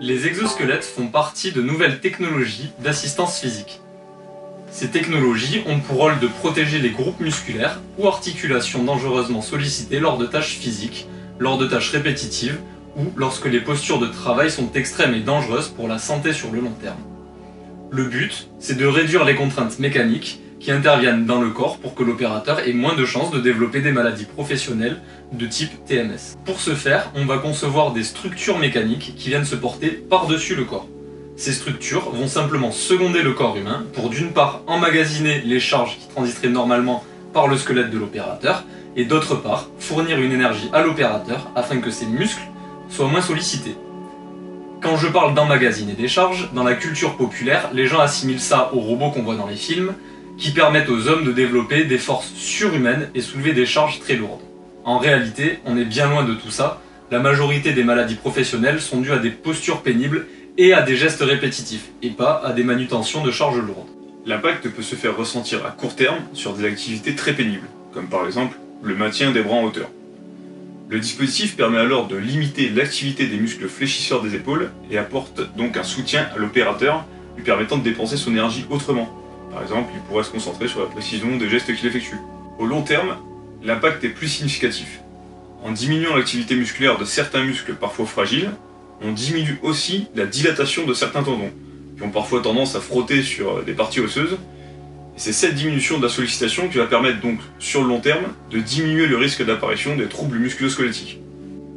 Les exosquelettes font partie de nouvelles technologies d'assistance physique. Ces technologies ont pour rôle de protéger les groupes musculaires ou articulations dangereusement sollicitées lors de tâches physiques, lors de tâches répétitives ou lorsque les postures de travail sont extrêmes et dangereuses pour la santé sur le long terme. Le but, c'est de réduire les contraintes mécaniques qui interviennent dans le corps pour que l'opérateur ait moins de chances de développer des maladies professionnelles de type TMS. Pour ce faire, on va concevoir des structures mécaniques qui viennent se porter par-dessus le corps. Ces structures vont simplement seconder le corps humain pour d'une part emmagasiner les charges qui transiteraient normalement par le squelette de l'opérateur et d'autre part fournir une énergie à l'opérateur afin que ses muscles soient moins sollicités. Quand je parle d'emmagasiner des charges, dans la culture populaire, les gens assimilent ça aux robots qu'on voit dans les films qui permettent aux hommes de développer des forces surhumaines et soulever des charges très lourdes. En réalité, on est bien loin de tout ça. La majorité des maladies professionnelles sont dues à des postures pénibles et à des gestes répétitifs, et pas à des manutentions de charges lourdes. L'impact peut se faire ressentir à court terme sur des activités très pénibles, comme par exemple le maintien des bras en hauteur. Le dispositif permet alors de limiter l'activité des muscles fléchisseurs des épaules et apporte donc un soutien à l'opérateur lui permettant de dépenser son énergie autrement. Par exemple, il pourrait se concentrer sur la précision des gestes qu'il effectue. Au long terme, l'impact est plus significatif. En diminuant l'activité musculaire de certains muscles parfois fragiles, on diminue aussi la dilatation de certains tendons, qui ont parfois tendance à frotter sur des parties osseuses. Et c'est cette diminution de la sollicitation qui va permettre donc, sur le long terme, de diminuer le risque d'apparition des troubles musculo-squelettiques.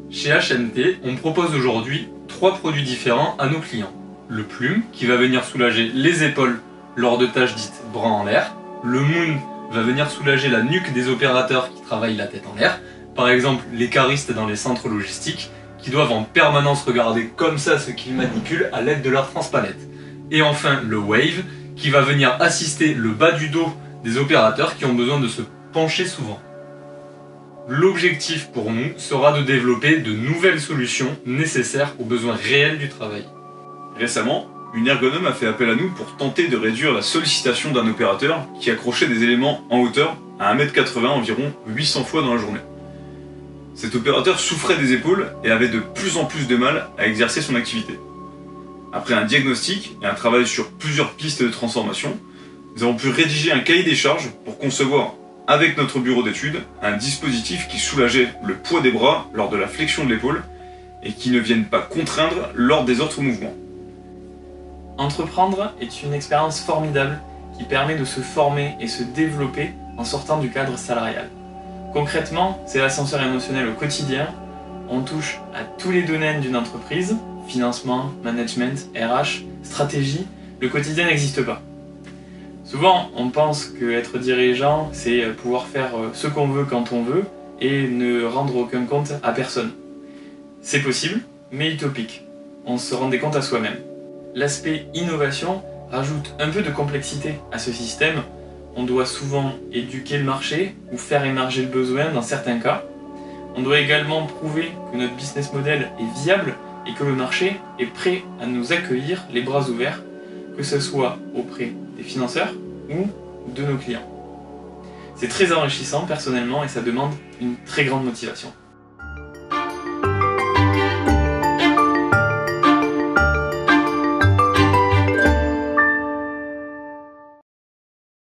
Chez HNT, on propose aujourd'hui 3 produits différents à nos clients. Le Plume, qui va venir soulager les épaules lors de tâches dites bras en l'air. Le Moon va venir soulager la nuque des opérateurs qui travaillent la tête en l'air. Par exemple, les caristes dans les centres logistiques, qui doivent en permanence regarder comme ça ce qu'ils manipulent à l'aide de leur transpalette. Et enfin, le Wave, qui va venir assister le bas du dos des opérateurs qui ont besoin de se pencher souvent. L'objectif pour nous sera de développer de nouvelles solutions nécessaires aux besoins réels du travail. Récemment, une ergonome a fait appel à nous pour tenter de réduire la sollicitation d'un opérateur qui accrochait des éléments en hauteur à 1,80 m environ 800 fois dans la journée. Cet opérateur souffrait des épaules et avait de plus en plus de mal à exercer son activité. Après un diagnostic et un travail sur plusieurs pistes de transformation, nous avons pu rédiger un cahier des charges pour concevoir, avec notre bureau d'études, un dispositif qui soulageait le poids des bras lors de la flexion de l'épaule et qui ne vienne pas contraindre lors des autres mouvements. Entreprendre est une expérience formidable qui permet de se former et se développer en sortant du cadre salarial. Concrètement, c'est l'ascenseur émotionnel au quotidien. On touche à tous les domaines d'une entreprise, financement, management, RH, stratégie. Le quotidien n'existe pas. Souvent, on pense qu'être dirigeant, c'est pouvoir faire ce qu'on veut quand on veut et ne rendre aucun compte à personne. C'est possible, mais utopique. On se rend des comptes à soi-même. L'aspect innovation rajoute un peu de complexité à ce système. On doit souvent éduquer le marché ou faire émerger le besoin dans certains cas. On doit également prouver que notre business model est viable et que le marché est prêt à nous accueillir les bras ouverts, que ce soit auprès des financeurs ou de nos clients. C'est très enrichissant personnellement et ça demande une très grande motivation.